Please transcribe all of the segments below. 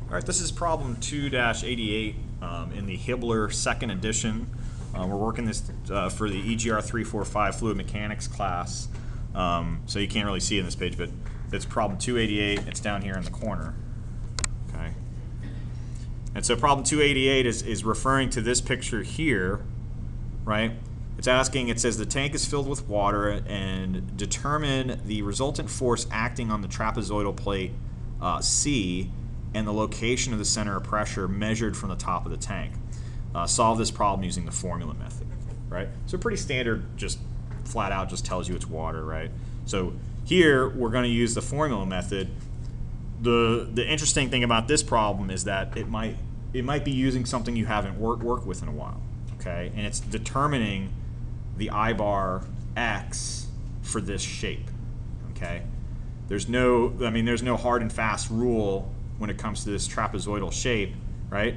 All right, this is problem 2-88 in the Hibbeler second edition. We're working this for the EGR 345 fluid mechanics class. So you can't really see it in this page, but it's problem 288. It's down here in the corner. Okay. And so problem 288 is referring to this picture here, right? It's asking, it says the tank is filled with water and determine the resultant force acting on the trapezoidal plate C and the location of the center of pressure measured from the top of the tank. Solve this problem using the formula method, right? So pretty standard, just flat out just tells you it's water, right? So here we're going to use the formula method. The interesting thing about this problem is that it might be using something you haven't worked with in a while, okay? And it's determining the I bar X for this shape, okay? There's no hard and fast rule when it comes to this trapezoidal shape, right?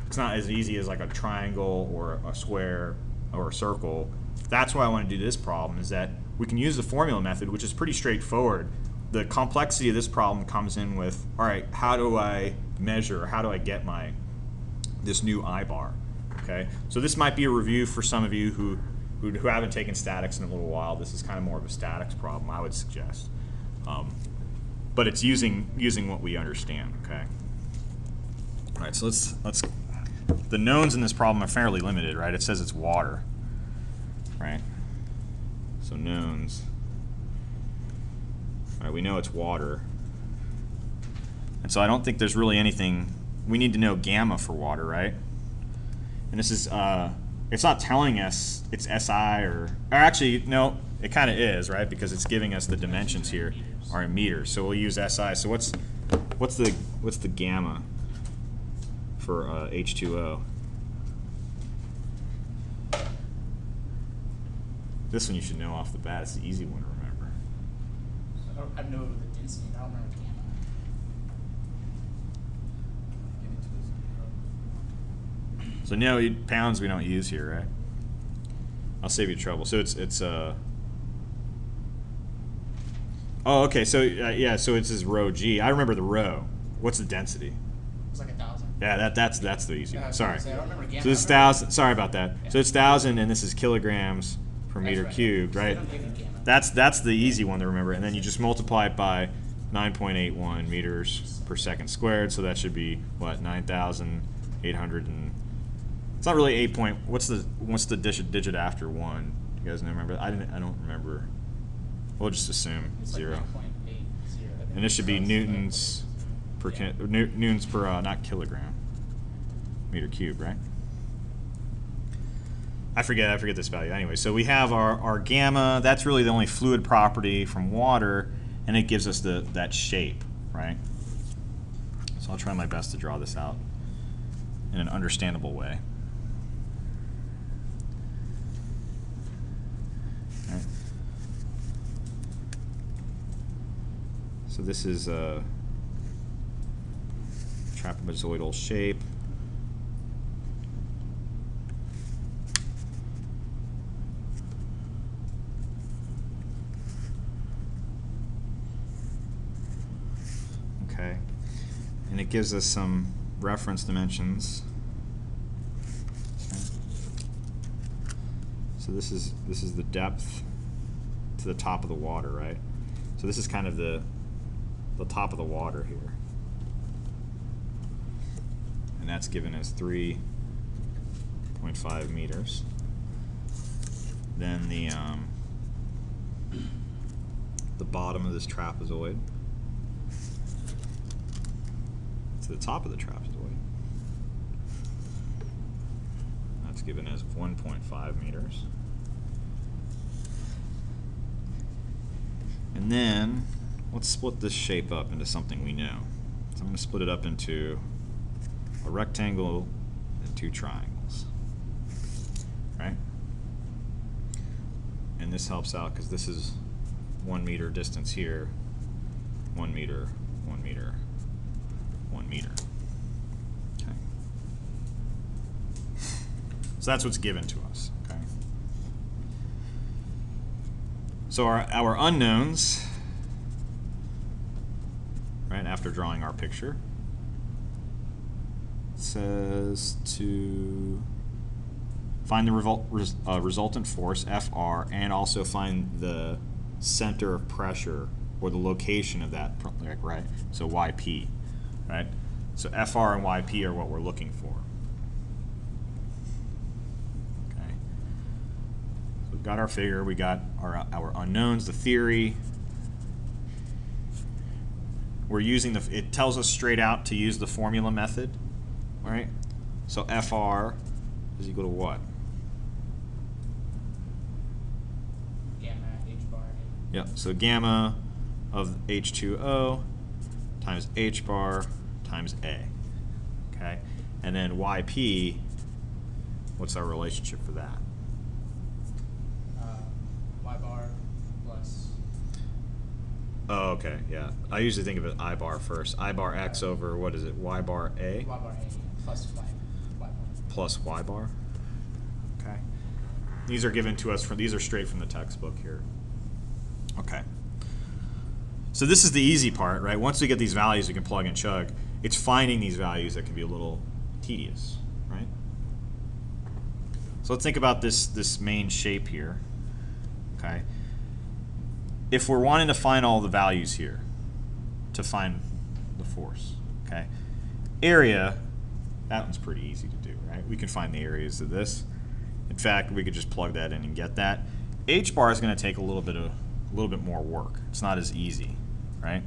It's not as easy as like a triangle or a square or a circle. That's why I want to do this problem, is that we can use the formula method, which is pretty straightforward. The complexity of this problem comes in with, all right, how do I measure, how do I get this new I bar, okay? So this might be a review for some of you who haven't taken statics in a little while. This is kind of more of a statics problem, I would suggest. But it's using what we understand, okay? All right, so let's the knowns in this problem are fairly limited, right? It says it's water, right? So knowns. All right, we know it's water. And so I don't think there's really anything, we need to know gamma for water, right? And this is, it's not telling us it's SI or actually, no, it kind of is, right? Because it's giving us the dimensions here are in meters. So we'll use SI. So what's the gamma for H2O? This one you should know off the bat. It's the easy one to remember. I know the density. I don't remember gamma. So no, pounds we don't use here, right? I'll save you trouble. So it's oh, okay. So yeah, so it's this rho g. I remember the rho. What's the density? It's like 1,000. Yeah, that's the easy one. Sorry. I don't remember gamma. So this is 1,000. Sorry about that. Yeah. So it's 1,000, and this is kilograms per meter right. cubed, right? That's the easy one to remember, and then you just multiply it by 9.81 meters per second squared. So that should be what, 9,800 and. It's not really 8 point. What's the digit after 1? You guys remember? I don't remember. We'll just assume it's 0. Like 9.80. And this should be newtons per newtons per not kilogram meter cubed, right? I forget this value. Anyway, so we have our gamma. That's really the only fluid property from water, and it gives us that shape, right? So I'll try my best to draw this out in an understandable way. Right. So this is a trapezoidal shape. Okay, and it gives us some reference dimensions. Okay. So this is the depth to the top of the water, right? So this is kind of the top of the water here, and that's given as 3.5 meters. Then the bottom of this trapezoid to the top of the trapezoid, that's given as 1.5 meters. And then let's split this shape up into something we know. So I'm going to split it up into a rectangle and 2 triangles, right? And this helps out because this is 1 meter distance here, 1 meter, 1 meter, 1 meter. Okay. So that's what's given to us. Okay. So our unknowns, right, after drawing our picture, says to find the resultant force, Fr, and also find the center of pressure or the location of that, right? So Yp, right? So Fr and Yp are what we're looking for. Okay. So we've got our figure, we got our unknowns, the theory. We're using it tells us straight out to use the formula method, right? So Fr is equal to what? Gamma H bar. Yeah, so gamma of H2O times H bar times A, okay? And then Yp, what's our relationship for that? Y bar plus. Oh, okay, yeah. I usually think of it I bar first. I bar X over, what is it, Y bar A? Y bar A plus Y bar. Plus Y bar, okay? These are given to us these are straight from the textbook here. Okay. So this is the easy part, right? Once we get these values, we can plug and chug. It's finding these values that can be a little tedious, right? So let's think about this main shape here, okay? If we're wanting to find all the values here, to find the force, okay? Area, that one's pretty easy to do, right? We can find the areas of this. In fact, we could just plug that in and get that. H bar is going to take a little bit more work. It's not as easy, right?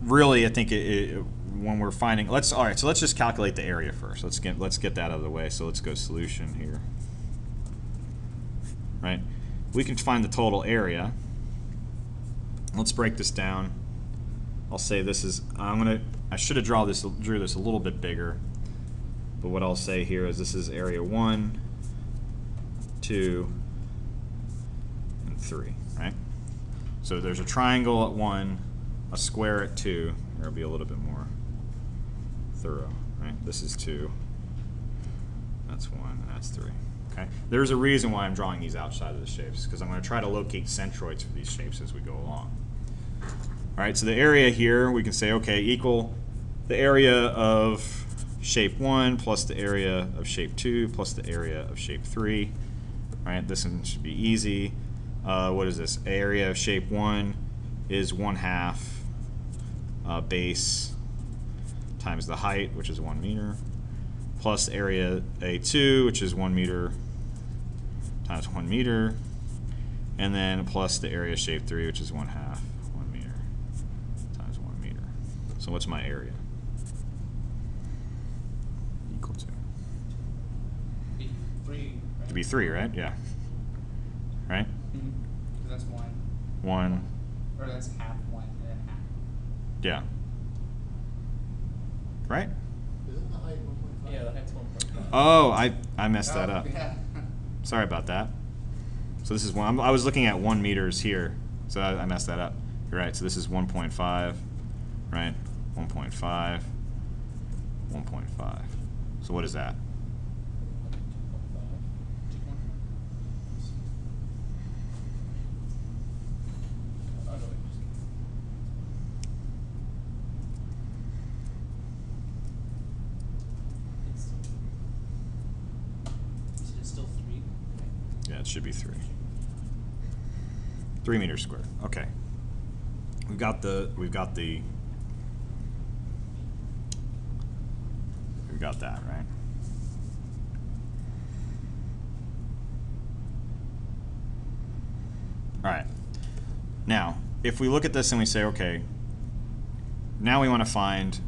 Really, I think when we're finding, all right. So let's just calculate the area first. Let's get that out of the way. So let's go solution here, right? We can find the total area. Let's break this down. I'll say this is I should have drew this a little bit bigger, but what I'll say here is this is area 1, 2, and 3, right? So there's a triangle at 1, a square at 2. There'll be a little bit more thorough, right? This is 2, that's 1, and that's 3. Okay. There's a reason why I'm drawing these outside of the shapes, because I'm going to try to locate centroids for these shapes as we go along. All right. So the area here, we can say, okay, equal the area of shape 1 plus the area of shape 2 plus the area of shape 3. All right. This one should be easy. What is this? Area of shape 1 is 1/2 base times the height, which is 1 meter, plus area A2, which is 1 meter times 1 meter, and then plus the area of shape 3, which is 1/2 1 meter times 1 meter. So what's my area? Equal to? Be 3. Right? To be 3, right? Yeah. Right? Mm-hmm. Because that's 1. 1. Or that's half 1 and then half. Yeah. Right? Isn't the height 1.5? Yeah, the height's 1.5. Oh, I messed that up. Yeah. Sorry about that. So this is one. I was looking at 1 meters here, so I messed that up. You're right. So this is 1.5, right? 1.5, 1.5. So what is that? 2.5. Oh, no, it's still 3. Yeah, it should be 3. 3 meters squared. Okay. We've got that, right? All right. Now, if we look at this and we say, okay, now we want to find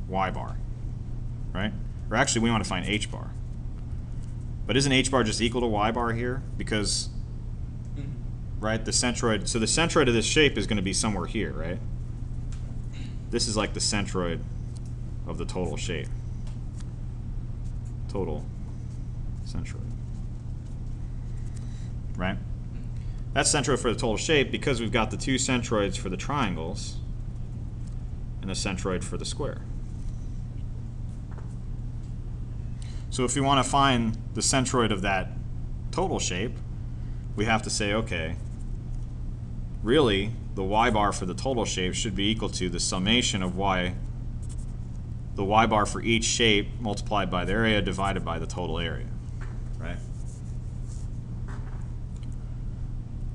Y bar, right? Or actually, we want to find H bar. But isn't H bar just equal to Y bar here? Because, right, the centroid, so the centroid of this shape is going to be somewhere here, right? This is like the centroid of the total shape. Total centroid. Right? That's centroid for the total shape because we've got the 2 centroids for the triangles and a centroid for the square. So if we want to find the centroid of that total shape, we have to say, okay, really the y bar for the total shape should be equal to the summation of the y bar for each shape multiplied by the area divided by the total area, right?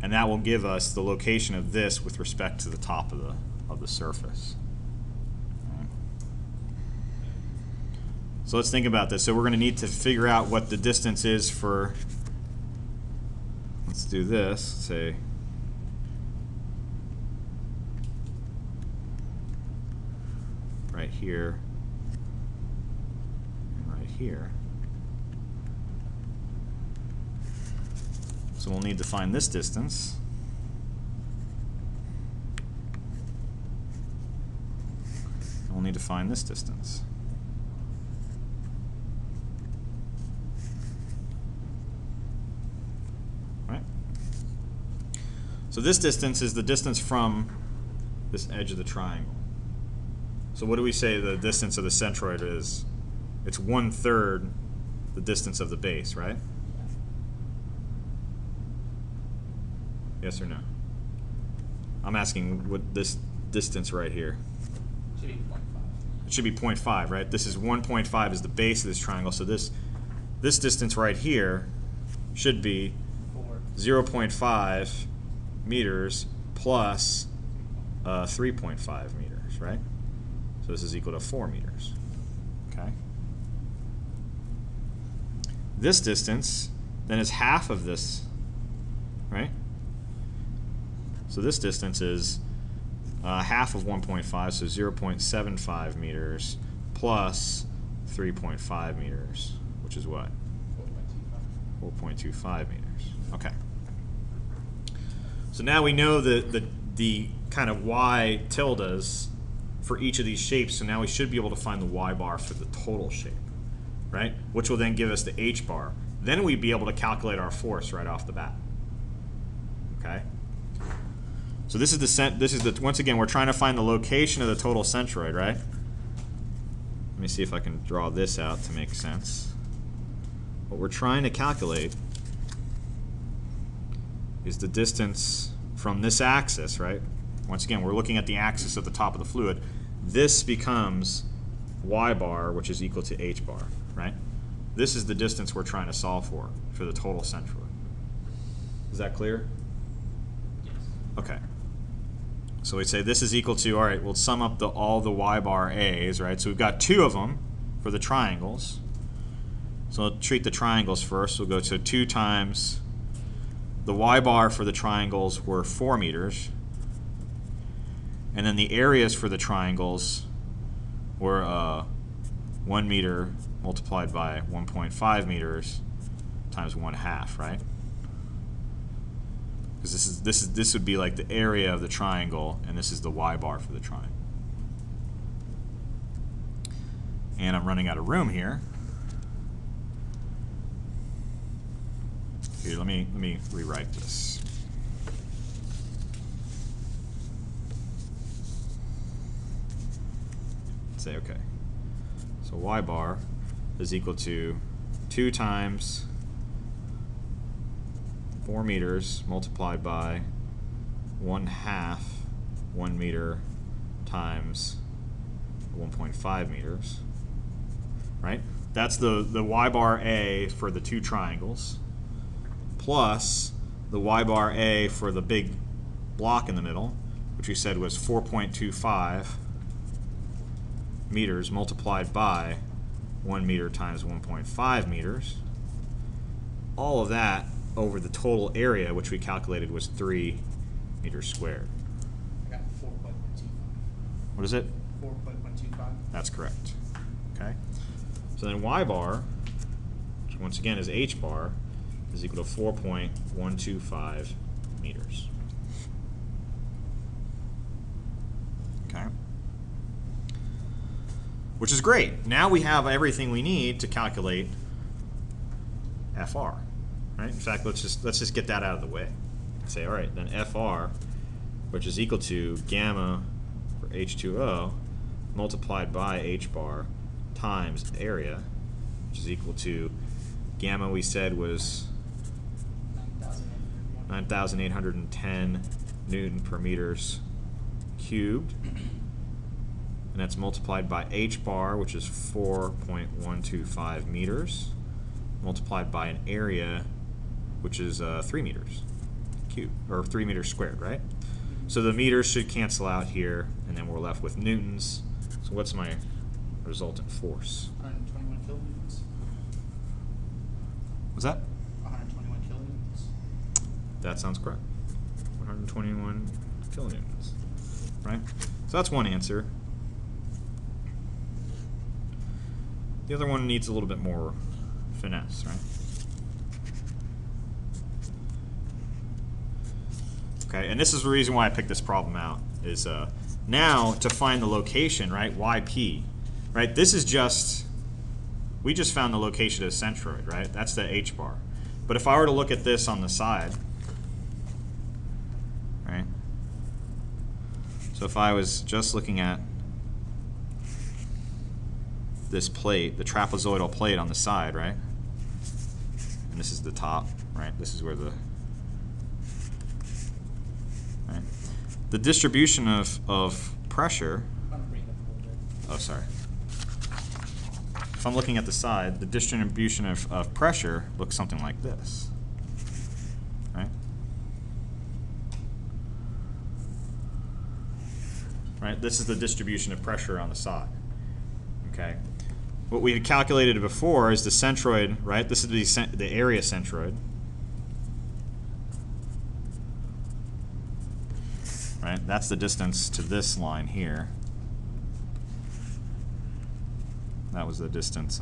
And that will give us the location of this with respect to the top of the surface. So let's think about this. So we're going to need to figure out what the distance is for, let's do this, say right here and right here. So we'll need to find this distance. And we'll need to find this distance. Right? So this distance is the distance from this edge of the triangle. So what do we say the distance of the centroid is? It's 1/3 the distance of the base, right? Yes or no? I'm asking what this distance right here. Should be 0.5. It should be 0.5, right? This is 1.5 is the base of this triangle. So this distance right here should be 0.5 meters plus 3.5 meters, right? So this is equal to 4 meters. Okay. This distance then is half of this, right? So this distance is half of 1.5, so 0.75 meters plus 3.5 meters, which is what? 4.25 meters. Okay. So now we know the kind of y tildes for each of these shapes, so now we should be able to find the y bar for the total shape, right? Which will then give us the h bar. Then we'd be able to calculate our force right off the bat. Okay? So this is the once again, we're trying to find the location of the total centroid, right? Let me see if I can draw this out to make sense. What we're trying to calculate is the distance from this axis, right? Once again, we're looking at the axis at the top of the fluid. This becomes y bar, which is equal to h bar, right? This is the distance we're trying to solve for the total centroid. Is that clear? Yes. Okay. So we say this is equal to, all right, we'll sum up all the y bar a's, right? So we've got 2 of them for the triangles. So we'll treat the triangles first. We'll go to 2 times the y bar for the triangles were 4 meters. And then the areas for the triangles were 1 meter multiplied by 1.5 meters times 1/2, right? Because this would be like the area of the triangle, and this is the y bar for the triangle. And I'm running out of room here. Here, let me rewrite this. Say okay. So y bar is equal to 2 times 4 meters multiplied by 1/2 1 meter times 1.5 meters, right? That's the y bar A for the 2 triangles plus the y bar A for the big block in the middle, which we said was 4.25 meters multiplied by 1 meter times 1.5 meters. All of that over the total area, which we calculated was 3 meters squared. I got 4.125. What is it? 4.125. That's correct. Okay. So then y bar, which once again is h bar, is equal to 4.125 meters. Okay. Which is great. Now we have everything we need to calculate FR. Right? In fact, let's just get that out of the way. Say, all right, then FR, which is equal to gamma for H2O multiplied by H bar times area, which is equal to gamma we said was 9,810 Newton per meters cubed. And that's multiplied by h bar, which is 4.125 meters, multiplied by an area, which is 3 meters cubed, or 3 meters squared, right? So the meters should cancel out here, and then we're left with newtons. So what's my resultant force? 121 kilonewtons. Was that? 121 kilonewtons. That sounds correct. 121 kilonewtons, right? So that's one answer. The other one needs a little bit more finesse, right? Okay, and this is the reason why I picked this problem out, is now to find the location, right, YP, right, this is just, we just found the location of the centroid, right, that's the h bar. But if I were to look at this on the side, right, so if I was just looking at this plate, the trapezoidal plate on the side, right, and this is the top, right, this is where the, right, the distribution of pressure, I'm gonna bring it up a little bit. oh sorry, if I'm looking at the side, the distribution of pressure looks something like this, right? Right, this is the distribution of pressure on the side, okay? What we had calculated before is the centroid, right? This is the area centroid, right? That's the distance to this line here. That was the distance.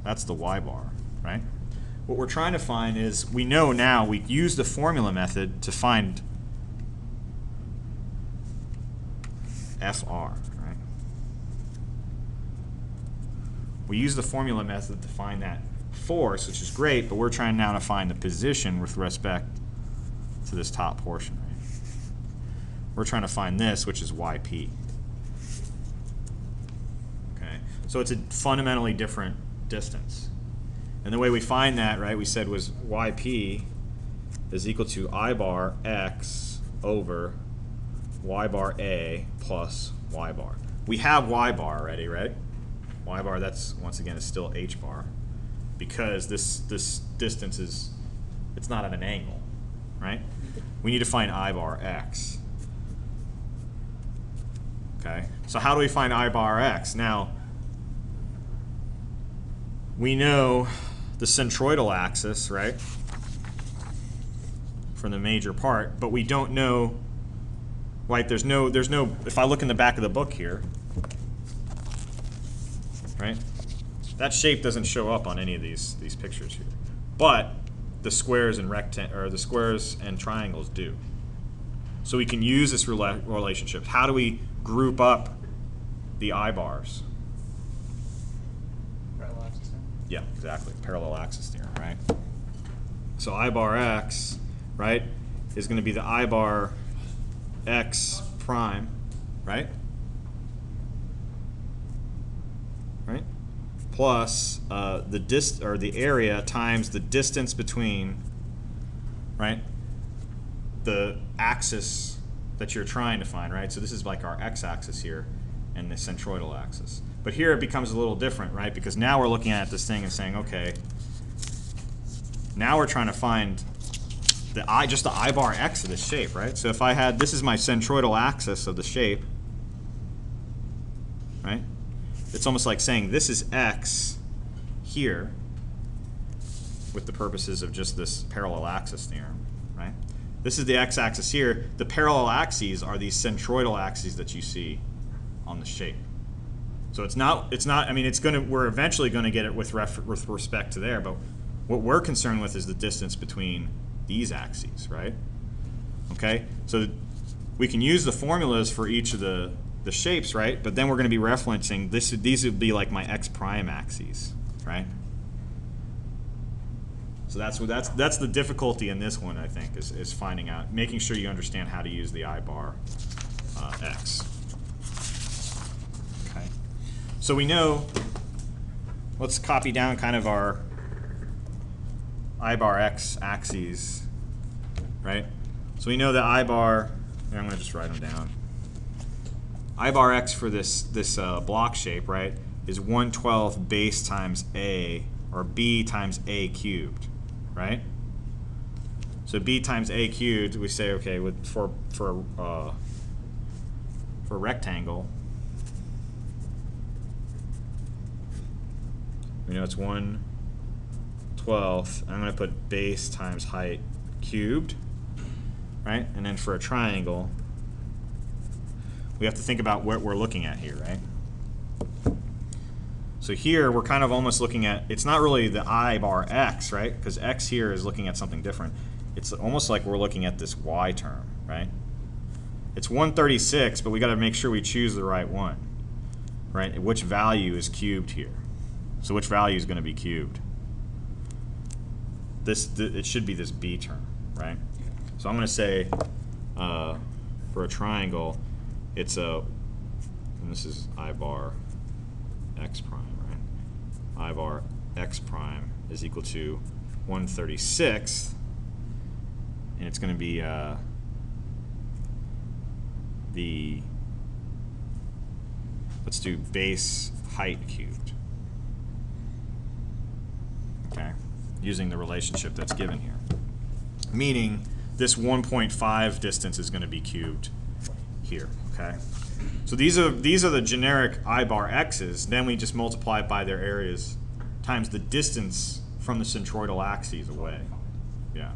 That's the y bar, right? What we're trying to find is, we know now, we use the formula method to find FR, right? We use the formula method to find that force, which is great, but we're trying now to find the position with respect to this top portion, right? We're trying to find this, which is YP. Okay, so it's a fundamentally different distance. And the way we find that, right, we said was YP is equal to I bar X over Y bar A plus Y bar. We have Y bar already, right? Y bar, that's, once again, is still H bar, because this distance is, it's not at an angle, right? We need to find I bar X. Okay, so how do we find I bar X? Now, we know the centroidal axis, right, from the major part, but we don't know, right, there's no, if I look in the back of the book here, right, that shape doesn't show up on any of these pictures here, but the squares and the squares and triangles do. So we can use this relationship. How do we group up the I bars? Parallel axis theorem. Yeah, exactly. Parallel axis theorem, right? So I bar X, right, is going to be the I bar X prime, right? Right? Plus the area times the distance between, right, the axis that you're trying to find, right? So this is like our x-axis here and the centroidal axis. But here it becomes a little different, right? Because now we're looking at this thing and saying, okay, now we're trying to find just the I bar X of this shape, right? So if I had, this is my centroidal axis of the shape, right? It's almost like saying this is X here with the purposes of just this parallel axis theorem, right? This is the x-axis here. The parallel axes are these centroidal axes that you see on the shape. So it's not, I mean, we're eventually going to get it with respect to there, but what we're concerned with is the distance between these axes, right? Okay, so we can use the formulas for each of the shapes, right? But then we're going to be referencing these would be like my x prime axes, right? So that's the difficulty in this one, I think, is finding out, making sure you understand how to use the I bar X. Okay, so we know. Let's copy down kind of our I bar x axes, right? So we know that I bar, and I'm going to just write them down. I bar x for this block shape, right, is 1/12 base times a, or b times a cubed, right? So b times a cubed, we say, okay, for a rectangle, we know it's 1/12. I'm going to put base times height cubed, right? And then for a triangle, we have to think about what we're looking at here, right? So here we're kind of almost looking at, it's not really the I bar x, right? Because x here is looking at something different. It's almost like we're looking at this y term, right? It's 136, but we got to make sure we choose the right one, right? Which value is cubed here? So which value is going to be cubed? It should be this b term, right? So I'm going to say for a triangle, it's and this is I bar x prime, right? I bar x prime is equal to 1/36, and it's going to be let's do base height cubed, okay, using the relationship that's given here, meaning this 1.5 distance is going to be cubed here, okay? So these are the generic I bar x's. Then we just multiply it by their areas times the distance from the centroidal axes away. Yeah.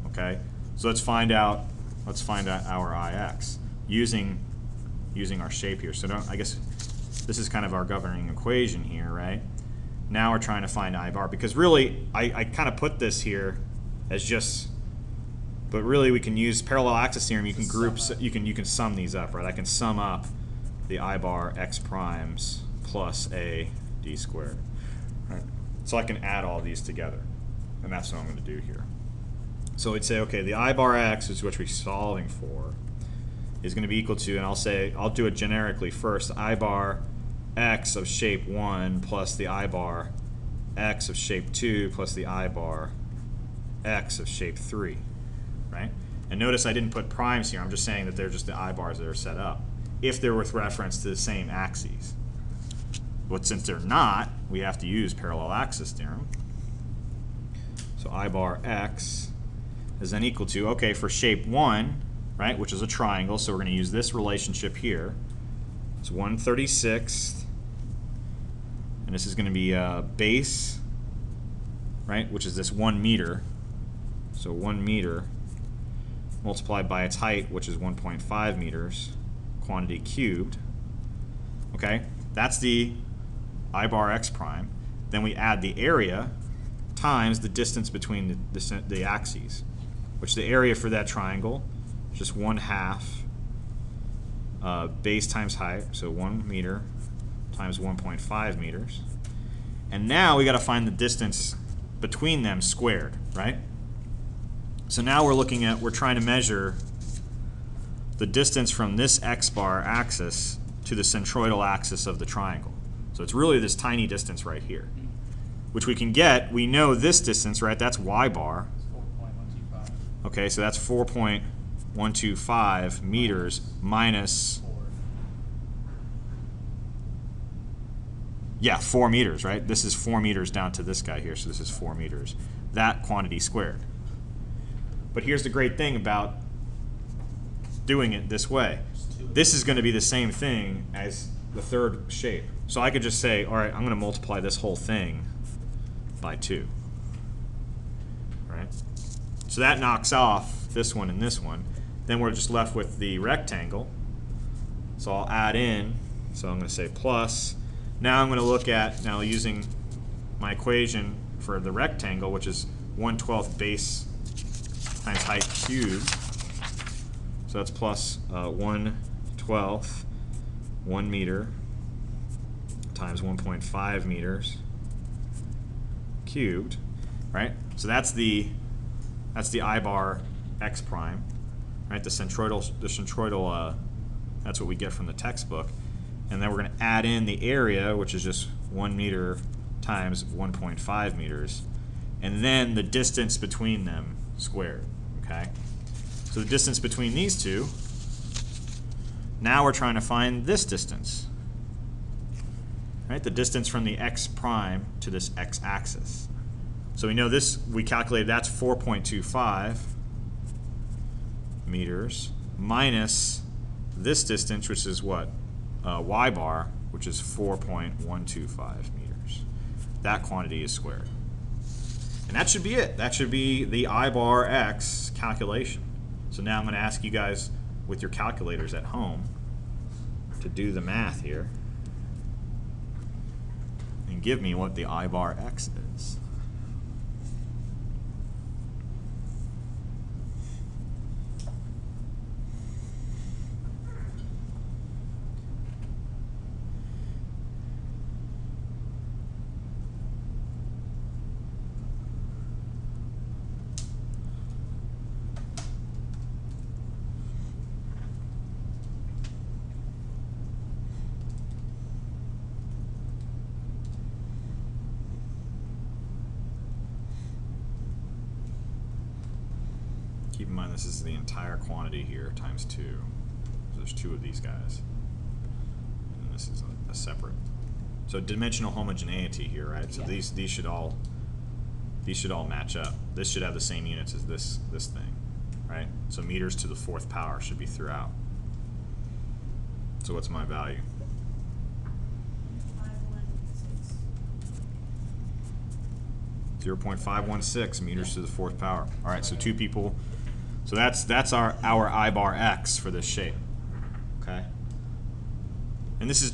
Okay. So let's find out our ix using our shape here. So I guess this is kind of our governing equation here, right? Now we're trying to find I bar, because really I kind of put this here as just, but really we can use parallel axis theorem. You can group, you can sum these up, right? I can sum up the I bar x primes plus a d squared, right? So I can add all these together, and that's what I'm going to do here. So we'd say, okay, the I bar x, is what we're solving for, is going to be equal to, and I'll do it generically first, I bar x of shape 1 plus the I bar x of shape 2 plus the I bar x of shape 3, right? And notice I didn't put primes here. I'm just saying that they're just the I bars that are set up, if they're with reference to the same axes. But since they're not, we have to use parallel axis theorem. So I bar x is then equal to, okay, for shape 1, right, which is a triangle, so we're going to use this relationship here. It's 1/36, and this is going to be base, right, which is this 1 meter. So 1 meter multiplied by its height, which is 1.5 meters, quantity cubed. Okay, that's the I bar x prime. Then we add the area times the distance between the axes, which the area for that triangle is just 1/2 base times height, so 1 meter times 1.5 meters. And now we got to find the distance between them squared, right? So now we're trying to measure the distance from this x bar axis to the centroidal axis of the triangle. So it's really this tiny distance right here, which we can get. We know this distance, right? That's y bar. It's 4.125. Okay, so that's 4.125 meters minus, 4. yeah, 4 meters, right? This is 4 meters down to this guy here, so this is 4 meters. That quantity squared. But here's the great thing about doing it this way. This is going to be the same thing as the third shape. So I could just say, all right, I'm going to multiply this whole thing by 2. Right? So that knocks off this one and this one. Then we're just left with the rectangle. So I'll add in, so I'm going to say plus. Now I'm going to look at, now using my equation for the rectangle, which is 1/12 base times height cubed. So that's plus 1/12, 1 meter times 1.5 meters cubed, right? So that's the I bar x prime, right? The centroidal, that's what we get from the textbook. And then we're going to add in the area, which is just 1 meter times 1.5 meters. and then the distance between them squared, okay? So the distance between these two, now we're trying to find this distance, right? The distance from the x prime to this x-axis. So we know this, we calculated that's 4.25 meters minus this distance, which is what? Y bar, which is 4.125 meters. That quantity is squared. And that should be it. That should be the I bar x calculation. So now I'm going to ask you guys with your calculators at home to do the math here and give me what the I bar x is. Keep in mind this is the entire quantity here times 2. So there's 2 of these guys. And this is a separate. So dimensional homogeneity here, right? So Yeah. these should all match up. This should have the same units as this thing, right? So meters to the 4th power should be throughout. So what's my value? 0.516 meters to the 4th power. All right, so 2 people. So that's our I bar x for this shape. Okay. And this is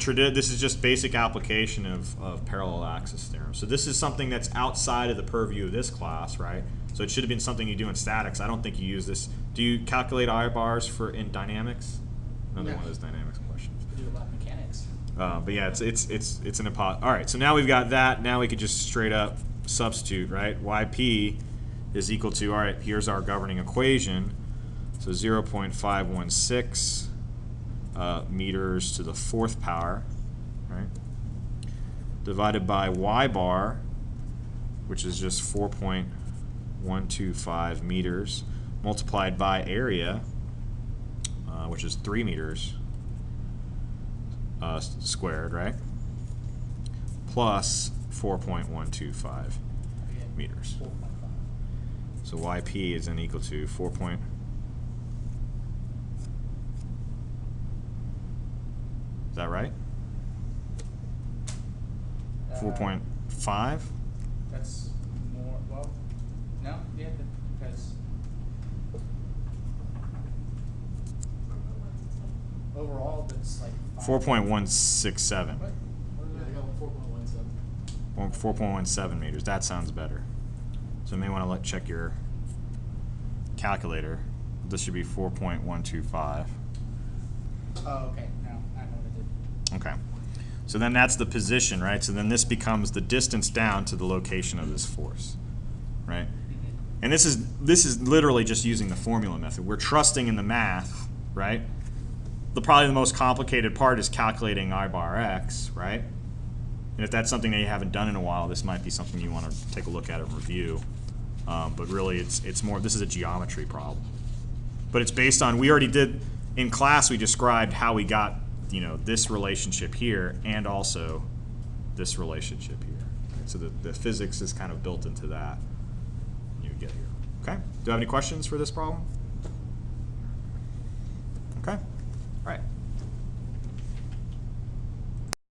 just basic application of parallel axis theorem. So this is something that's outside of the purview of this class, right? So it should have been something you do in statics. I don't think you use this. Do you calculate I bars in dynamics? Another No. one of those dynamics questions. We do a lot of mechanics. But yeah, it's an All right, so now we've got that. Now we could just straight up substitute, right? Yp is equal to, all right, here's our governing equation. So 0.516 meters to the 4th power, right? Divided by y bar, which is just 4.125 meters, multiplied by area, which is 3 meters squared, right? Plus 4.125 meters. 4.5. So Yp is then equal to 4. Is that right? 4.5? That's more, well, no, yeah, because overall that's like 4.167. What? Yeah, I got 4.17. 4.17 meters. That sounds better. So you may want to check your calculator. This should be 4.125. Oh, okay, no, I know what I did. Okay. So then that's the position, right? So then this becomes the distance down to the location of this force, right? And this is literally just using the formula method. We're trusting in the math, right? Probably the most complicated part is calculating I bar x, right? And if that's something that you haven't done in a while, this might be something you want to take a look at and review. But really, it's more. This is a geometry problem. But it's based on, we already did in class. We described how we got, this relationship here and also this relationship here. So the physics is kind of built into that. You get here. Okay. Do you have any questions for this problem? Okay. All right.